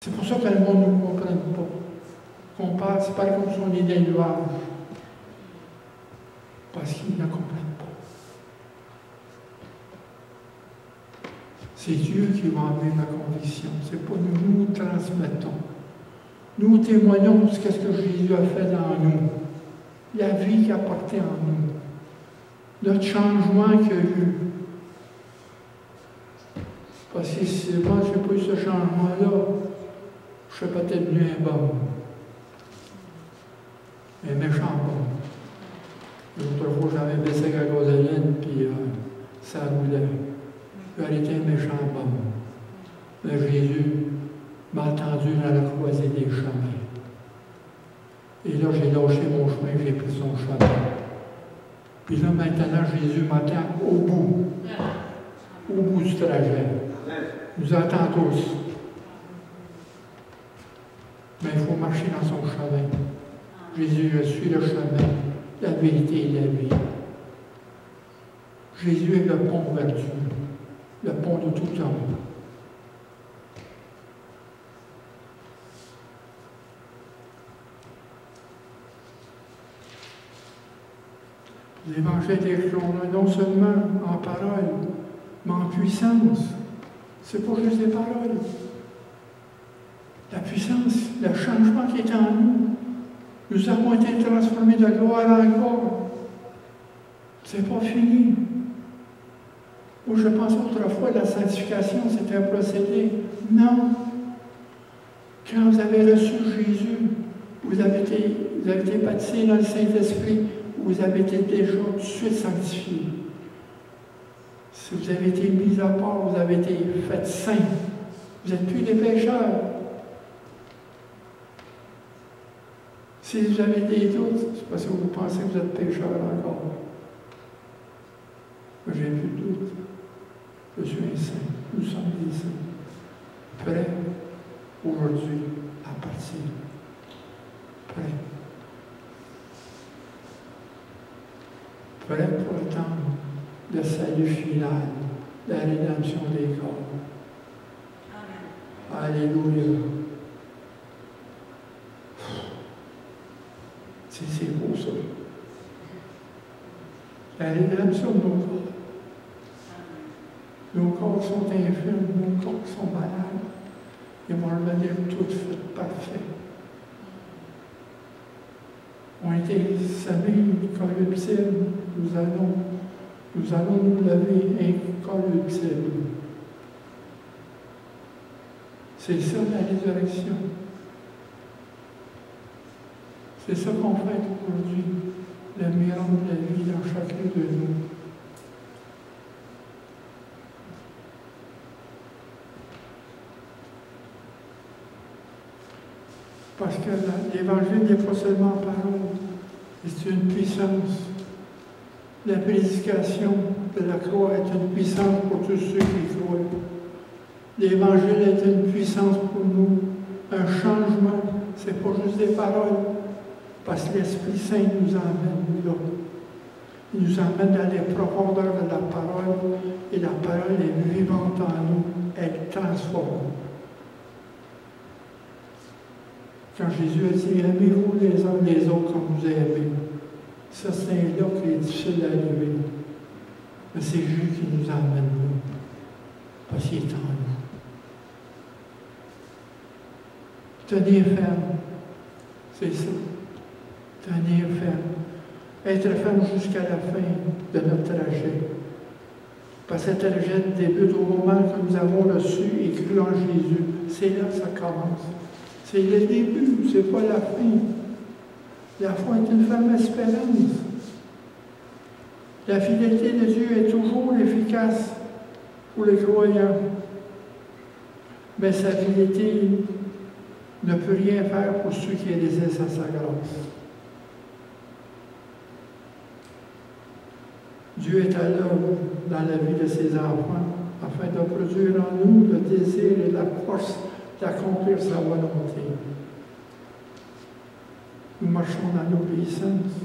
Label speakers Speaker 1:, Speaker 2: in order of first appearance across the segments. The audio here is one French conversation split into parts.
Speaker 1: C'est pour ça que le monde ne nous comprenne pas. Qu'on parle, c'est pas comme si on est des nuages. Parce qu'ils ne comprennent pas. C'est Dieu qui va amener la conviction. C'est pas nous, nous transmettons. Nous témoignons de ce que Jésus a fait dans nous. La vie qu'il a portée en nous. Notre changement qu'il y a eu. Parce que si moi, je n'ai pas eu ce changement-là, je serais peut-être devenu un bon. Un méchant bon. L'autre fois, j'avais baissé la gasoline, puis ça roulait. J'aurais été un méchant bon. Mais Jésus m'a attendu dans la croisée des chemins. Et là, j'ai lâché mon chemin, j'ai pris son chemin. Puis là, maintenant, Jésus m'attend au bout du trajet. Il nous attend tous. Mais il faut marcher dans son chemin. Jésus, je suis le chemin, la vérité et la vie. Jésus est le pont vers Dieu, le pont de tout homme. L'Évangile est non seulement en parole, mais en puissance. C'est pas juste des paroles. La puissance, le changement qui est en nous. Nous avons été transformés de gloire en gloire. C'est pas fini. Moi, je pensais autrefois que la sanctification, c'était un procédé. Non. Quand vous avez reçu Jésus, vous avez été baptisé dans le Saint-Esprit, vous avez été déjà tout de suite sanctifié. Si vous avez été mis à part, vous avez été fait saint. Vous n'êtes plus des pécheurs. Si vous avez des doutes, c'est parce que vous pensez que vous êtes pécheur encore. Moi, j'ai plus de doute. Je suis un saint. Nous sommes des saints. Prêts aujourd'hui à partir. Prêts. Prêts pour le temps de salut final, de la rédemption des corps. Amen. Alléluia. C'est beau ça. La rédemption de nos corps. Nos corps sont infirmes, nos corps sont malades. Ils vont revenir tout fait parfait. On a été semés incorruptibles. Nous allons nous lever incorruptibles. C'est ça la résurrection. C'est ça qu'on fait aujourd'hui, le miracle de la vie dans chacun de nous. Parce que l'Évangile n'est pas seulement parole, c'est une puissance. La prédication de la croix est une puissance pour tous ceux qui croient. L'Évangile est une puissance pour nous, un changement. Ce n'est pas juste des paroles. Parce que l'Esprit Saint nous emmène là. Il nous emmène dans les profondeurs de la parole, et la parole est vivante en nous, elle transforme. Quand Jésus a dit « Aimez-vous les uns les autres comme vous aimez », ça c'est là qui est difficile d'arriver. Mais c'est Jésus qui nous emmène là, parce qu'il est en nous. Tenez ferme, c'est ça. Tenir ferme. Être ferme jusqu'à la fin de notre trajet. Parce que ce trajet débute au moment que nous avons reçu et cru en Jésus. C'est là que ça commence. C'est le début, c'est pas la fin. La foi est une ferme espérance. La fidélité de Dieu est toujours efficace pour les croyants. Mais sa fidélité ne peut rien faire pour ceux qui résistent à sa grâce. Dieu est à l'œuvre dans la vie de ses enfants afin de produire en nous le désir et la force d'accomplir sa volonté. Nous marchons dans l'obéissance.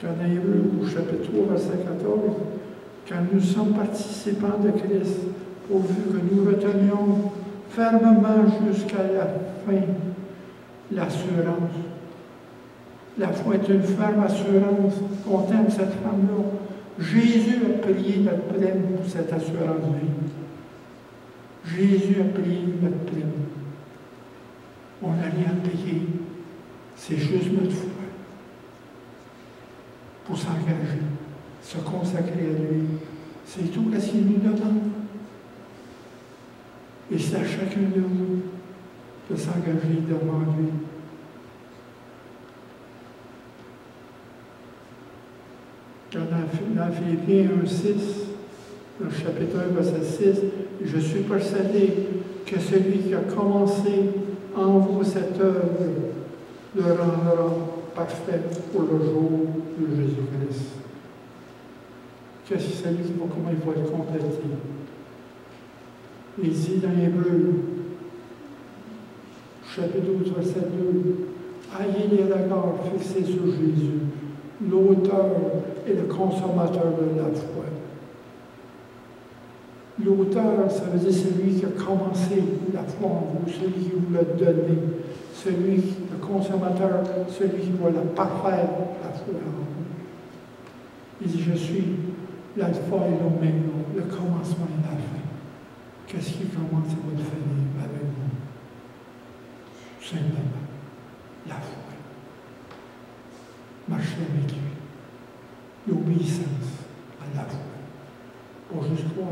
Speaker 1: Dans Hébreux, au chapitre 3, verset 14, car nous sommes participants de Christ, pourvu que nous retenions fermement jusqu'à la fin l'assurance. La foi est une ferme assurance. Contemple cette femme-là. Jésus a payé notre prime pour cette assurance de vie. Jésus a payé notre prime. On n'a rien à payer. C'est juste notre foi. Pour s'engager, se consacrer à lui. C'est tout ce qu'il nous demande. Et c'est à chacun de nous de s'engager devant lui. Dans Philippiens 1,6, dans le chapitre 1, verset 6, je suis persuadé que celui qui a commencé en vous cette œuvre le rendra parfait pour le jour de Jésus-Christ. Qu'est-ce que c'est celui qui va, comment il va être complété? Il dit dans Hébreux, chapitre 12, verset 2, ayez les regards fixés sur Jésus, l'auteur et le consommateur de la foi. L'auteur, ça veut dire celui qui a commencé la foi en vous, celui qui vous l'a donné, le consommateur, celui qui va la parfaire, la foi en vous. Il dit, je suis l'alpha et l'oméga, le commencement et la fin. Qu'est-ce qui commence et va le finir avec vous? Simplement, la foi. Marcher avec lui. L'obéissance à la foi. Pour juste croire,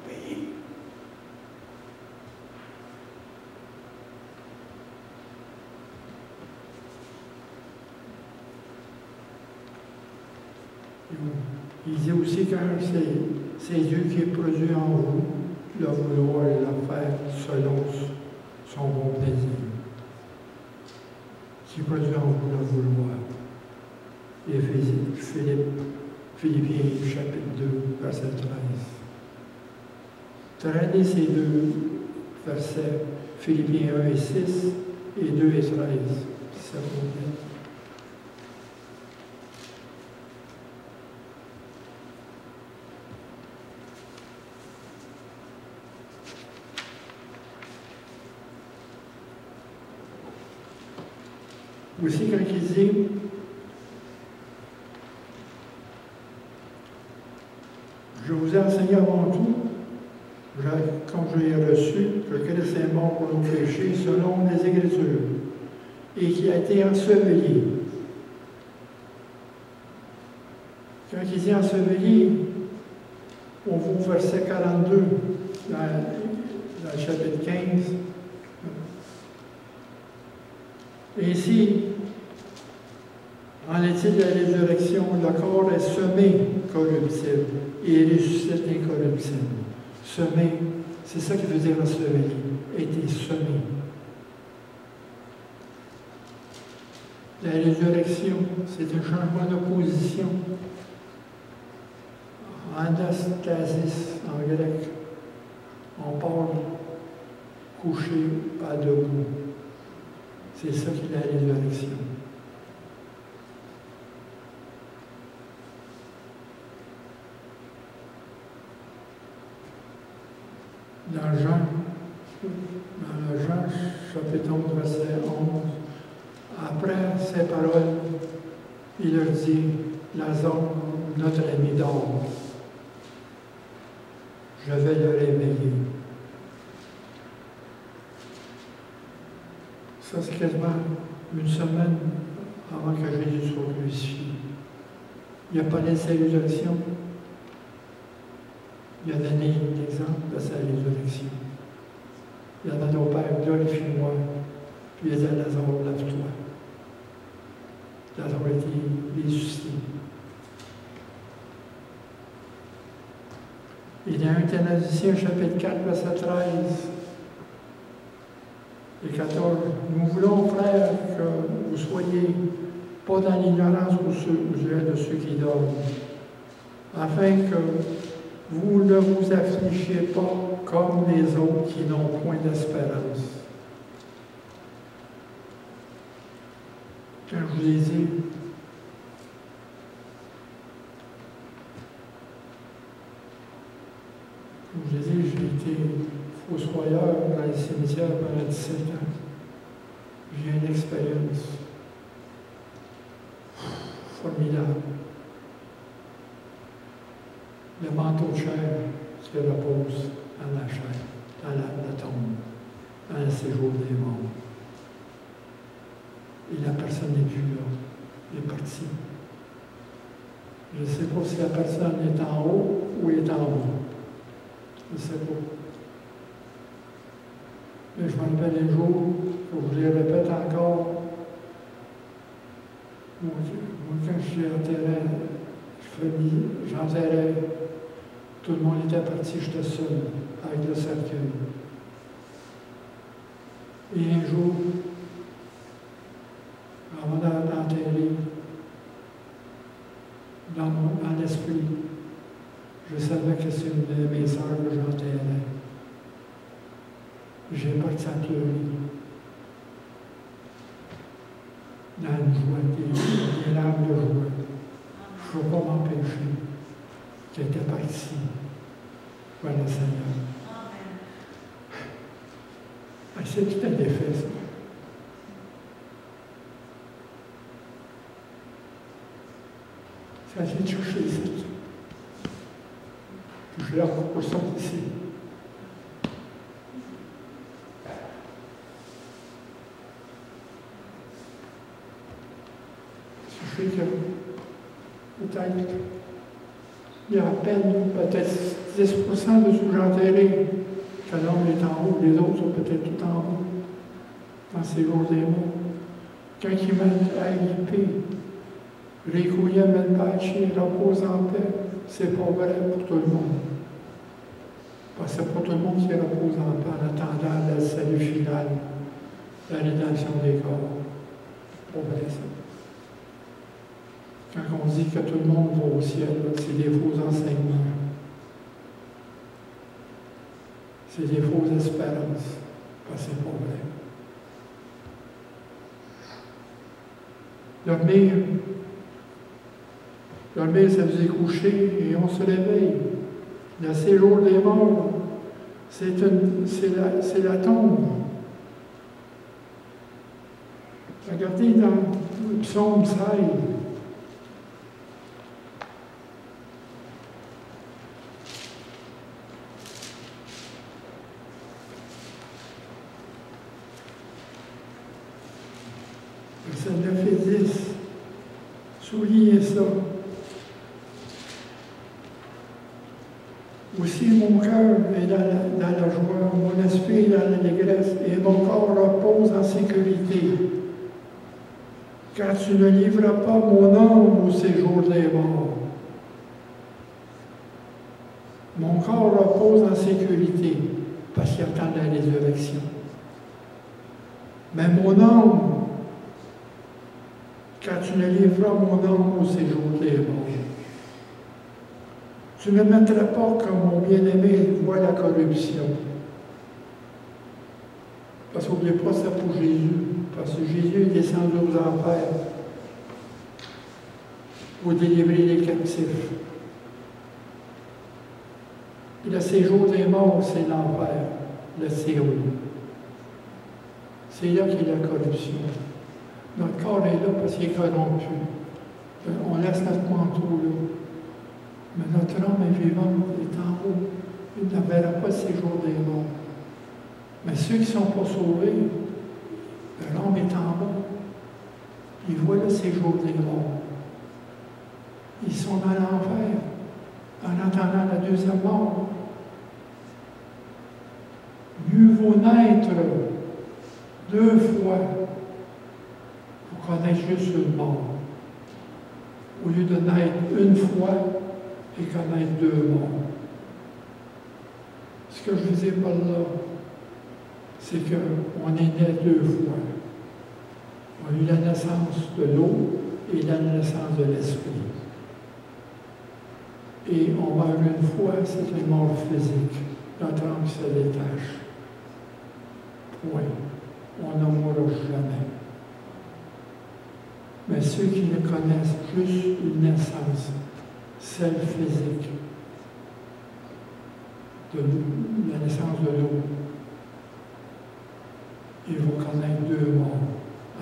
Speaker 1: payer. Il dit aussi que c'est Dieu qui est produit en vous, le vouloir et la faire selon son bon plaisir. Qui produit en vous le vouloir. Et Philippiens chapitre 2, verset 13. Traînez ces deux versets, Philippiens 1 et 6 et 2 et 13. Ça vous plaît. Aussi, quand il dit je vous ai enseigné avant tout, comme je l'ai reçu, que Christ est mort pour nos péchés selon les Écritures, et qui a été enseveli. Quand il dit enseveli, on voit verset 42 dans le chapitre 15. Et ici, en est-il de la résurrection, le corps est semé corruptible et ressuscite incorruptible. Semé, c'est ça qui veut dire enseveli, été semé. La résurrection, c'est un changement de position. Anastasis en grec, on parle couché, pas debout. C'est ça qui est la résurrection. Dans Jean, chapitre 11, verset 11, après ces paroles, il leur dit, Lazare, notre ami dort. Je vais le réveiller. Ça, c'est quasiment une semaine avant que Jésus soit crucifié. Il a parlé de sa résurrection. Il a donné l'exemple de sa résurrection. Il a dit au Père, glorifie-moi. Puis il a dit à Lazare, lève-toi. Lazare a été ressuscité. Et dans 1 Thessaloniciens, chapitre 4, verset 13 et 14, nous voulons, frères, que vous soyez pas dans l'ignorance au sujet de ceux qui dorment, afin que vous ne vous affligiez pas comme les autres qui n'ont point d'espérance. Quand je vous ai dit, Comme je l'ai dit, j'ai été fossoyeur dans les cimetières pendant 17 ans. J'ai une expérience formidable. Le manteau de chair qui repose dans la chair, dans la tombe, dans le séjour des morts. Et la personne n'est plus là, elle est partie. Je ne sais pas si la personne est en haut ou est en bas. Je ne sais pas. Mais je me rappelle un jour, il faut que je les répète encore. Moi, quand j'enterrais, tout le monde était parti, j'étais seul, avec le cercueil. Et un jour, avant d'enterrer, dans l'esprit, je savais que c'est une de mes sœurs que j'enterrais. J'ai parti à pleurer. Dans une joie, des larmes de joie. Je ne peux pas m'empêcher qu'elle était partie vers le Seigneur. Ah, c'est tout un défait, ça. Ça vient de chercher ici. Puis je l'ai ressorti ici. Je sais que peut-être il y a à peine, peut-être 10% de ceux que j'ai enterrés, que l'homme est en haut, les autres sont peut-être tout en haut, dans ces jours des mots. Quand il m'a grippé, Requiem in pace, repose en paix, c'est pas vrai pour tout le monde. Parce que c'est pas tout le monde qui repose en paix en attendant le salut final, la rédemption des corps. Pas vrai ça. Quand on dit que tout le monde va au ciel, c'est des faux enseignements. C'est des fausses espérances. Parce que c'est pas vrai. Dormir, ça faisait coucher et on se réveille. Le séjour des morts, c'est la tombe. Regardez dans le psaume 16. Verset 9 et 10. Soulignez ça. Aussi, mon cœur est dans la joie, mon esprit est dans l'allégresse, et mon corps repose en sécurité. Car tu ne livres pas mon âme au séjour des morts. Mon corps repose en sécurité, parce qu'il attend la résurrection. Mais mon âme, car tu ne livreras mon âme au séjour des morts. Tu ne mettras pas comme mon bien-aimé voit la corruption. Parce qu'on n'oublie pas ça pour Jésus. Parce que Jésus est descendu aux enfers pour délivrer les captifs. Et le séjour des morts, c'est l'enfer, le Séoul. C'est là qu'il y a la corruption. Notre corps est là parce qu'il est corrompu. On laisse notre manteau là. Mais notre âme est vivante, est en haut. Il ne verra pas le séjour des morts. Mais ceux qui ne sont pas sauvés, leur âme est en bas. Ils voient le séjour des morts. Ils sont dans l'enfer en attendant la deuxième mort. Mieux vaut naître 2 fois pour connaître juste une mort, au lieu de naître 1 fois et connaître 2 morts. Ce que je vous dis par là, c'est qu'on est né 2 fois. On a eu la naissance de l'eau et la naissance de l'esprit. Et on meurt 1 fois, c'est une mort physique. Notre âme se détache. Point. On n'en mourra jamais. Mais ceux qui ne connaissent juste une naissance, celle physique, de la naissance de l'eau. Ils vont connaître deux morts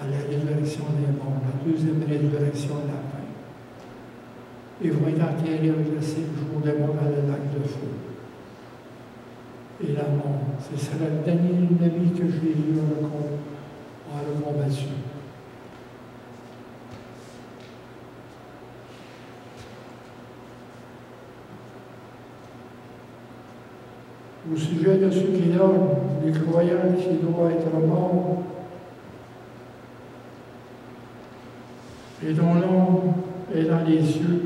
Speaker 1: à la résurrection des morts, la deuxième résurrection à la fin. Ils vont être enterrés avec le 7 jours des morts dans le lac de feu. Et la mort, c'est ça le dernier ennemi que Jésus a combattu. Au sujet de ceux qui dorment, les croyants qui doivent être morts, et dont l'ombre est dans les cieux,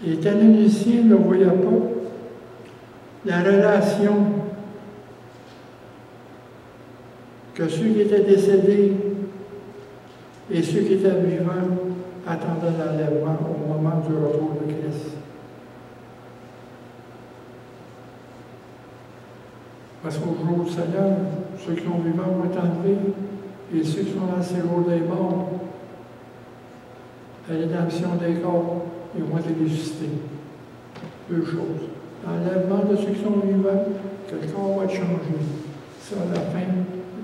Speaker 1: les ténébriciens ne voyaient pas la relation que ceux qui étaient décédés et ceux qui étaient vivants attendaient l'enlèvement au moment du retour de Christ. Parce qu'au jour du Seigneur, ceux qui sont vivants vont être enlevés et ceux qui sont dans le séjour des morts, la rédemption des corps, ils vont être ressuscités. Deux choses. L'enlèvement de ceux qui sont vivants, que le corps va être changé. Ça, à la fin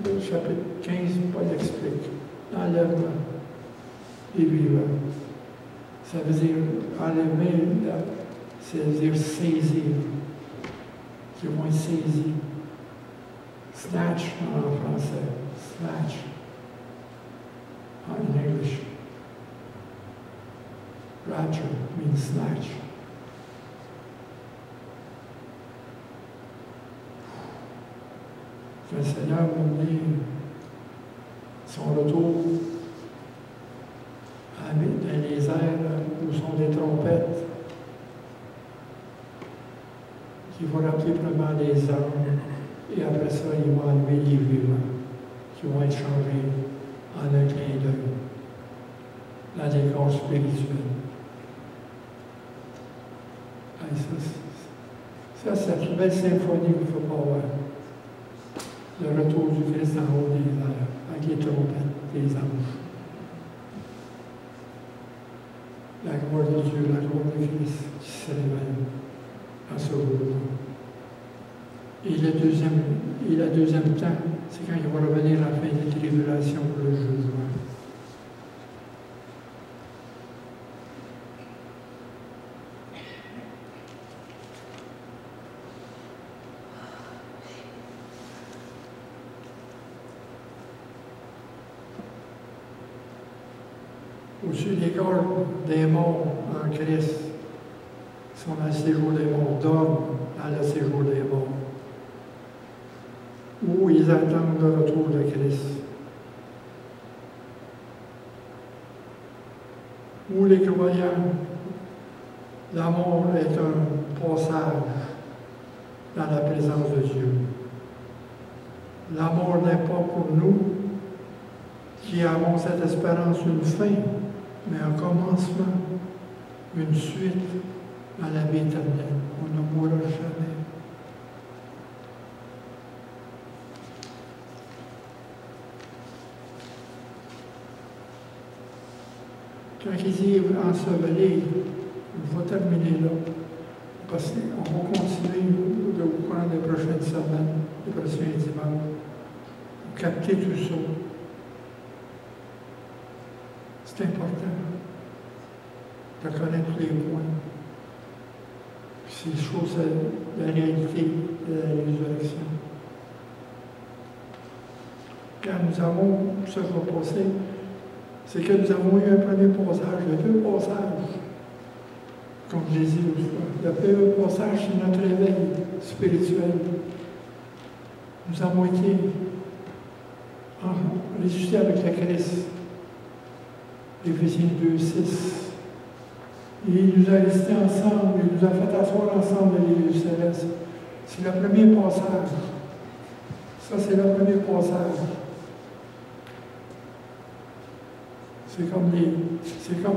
Speaker 1: du chapitre 15, Paul explique. L'enlèvement des vivants. Ça veut dire enlever, ça veut dire saisir. Qui vont être saisis. Snatch en français. Snatch. En English. Rapture means snatch. Le Seigneur va venir son retour dans les airs où sont des trompettes qui vont rappeler vraiment les âmes et après ça, il va enlever les vivants qui vont être changés en un clin d'œil dans des corps spirituels. Ça, c'est une belle symphonie qu'il ne faut pas voir. Le retour du Christ en haut des airs, avec les trompettes des anges. La gloire de Dieu, la gloire de Christ qui se révèle en ce jour-là. Et le deuxième temps, c'est quand il va revenir à la fin des tribulations pour le jugement. Au-dessus des corps des morts en Christ, sont dans le séjour des morts, dorment dans le séjour des morts, où ils attendent le retour de Christ. Où les croyants, la mort est un passage dans la présence de Dieu. La mort n'est pas pour nous qui avons cette espérance une fin, mais un commencement, une suite à la vie éternelle. On ne mourra jamais. Quand il dit enseveli, il faut terminer là, parce qu'on va continuer de vous prendre les prochaines semaines, les prochains dimanches, pour capter tout ça. C'est important de connaître les points. C'est chose de la réalité de la résurrection. Quand nous avons, ça va passer, c'est que nous avons eu un premier passage, le deux passages, comme je l'ai dit l'autre fois. Le premier passage, c'est notre réveil spirituel. Nous avons été ressuscités avec le Christ. Éphésiens 2, 6. Et il nous a restés ensemble, il nous a fait asseoir ensemble dans les lieux célestes. C'est le premier passage. Ça, c'est le premier passage. C'est comme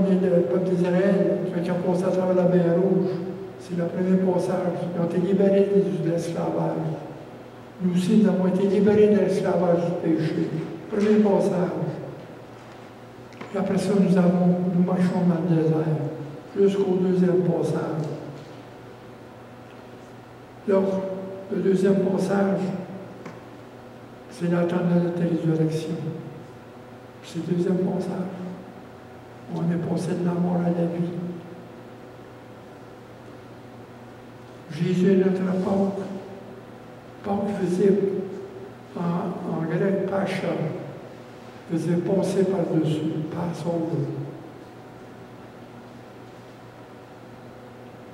Speaker 1: les peuples d'Israël qui ont passé à travers la mer Rouge. C'est le premier passage. Ils ont été libérés de l'esclavage. Nous aussi, nous avons été libérés de l'esclavage du péché. Premier passage. Et après ça, nous marchons dans le désert, jusqu'au deuxième passage. Donc, le deuxième passage, c'est l'attente de notre résurrection. C'est le deuxième passage. On est passé de la mort à la vie. Jésus est notre Pâques. Pâques faisait, en grec, pacha, faisait passer par-dessus, passover.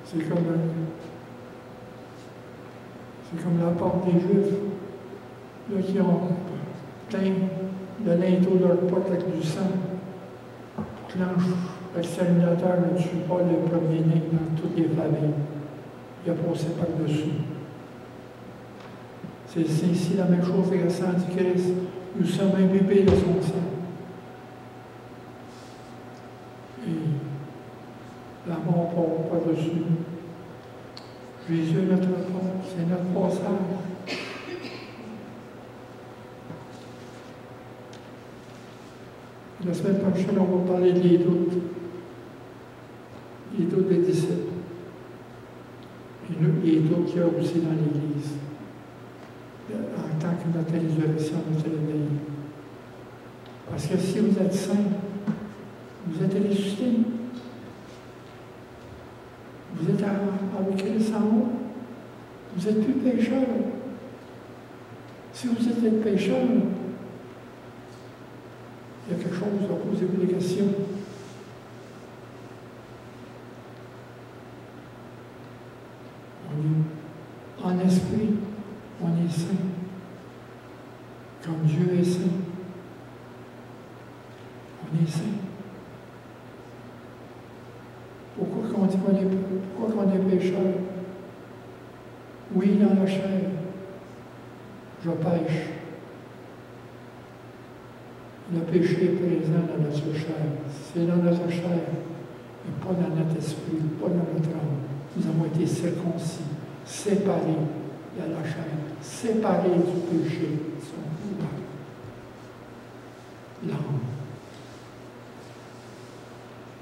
Speaker 1: C'est comme la porte des Juifs, là, qui ont plein de linteaux de leur porte avec du sang. Clenche l'exterminateur ne tue pas le premier-né dans toutes les familles. Il a passé par-dessus. C'est ici la même chose avec le sang du Christ. Nous sommes imbibés de son sang. Et la mort part par-dessus. Jésus est notre porte, c'est notre passage. La semaine prochaine, on va parler des doutes. Les doutes des disciples. Et les doutes qu'il y a aussi dans l'Église. En tant que notre résurrection nous réveille. Parce que si vous êtes saints, vous êtes ressuscités. Vous êtes avec Christ en haut. Vous n'êtes plus pécheurs. Si vous êtes pécheurs, il y a quelque chose à poser des questions. En esprit, on est saint. Comme Dieu est saint. On est saint. Pourquoi on dit qu'on est pécheur? Oui, dans la chair, je pêche. Le péché est présent dans notre chair. C'est dans notre chair, mais pas dans notre esprit, pas dans notre âme. Nous avons été circoncis, séparés de la chair, séparés du péché, son pouvoir. L'âme.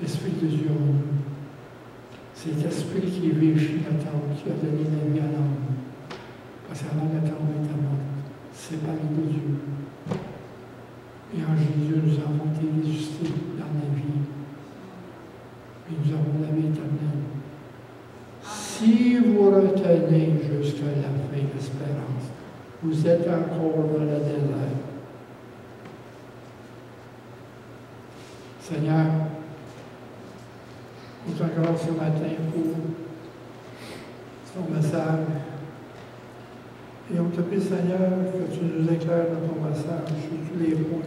Speaker 1: L'Esprit de Dieu en nous. C'est l'Esprit qui est vécu notre âme, qui a donné la vie à l'âme. Parce qu'avant notre âme était morte, séparée de Dieu. Et en Jésus, nous avons été ressuscités dans la vie. Et nous avons la vie éternelle. Si vous retenez jusqu'à la fin de l'espérance, vous êtes encore dans le désert. Seigneur, nous te grâce ce matin pour ton message. Et on te prie, Seigneur, que tu nous éclaires dans ton message sur tous les points.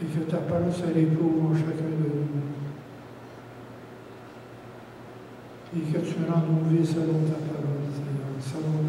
Speaker 1: Et que ta parole se réprouve en chacun de nous. Et que tu rendes nos vies selon ta parole, Seigneur, selon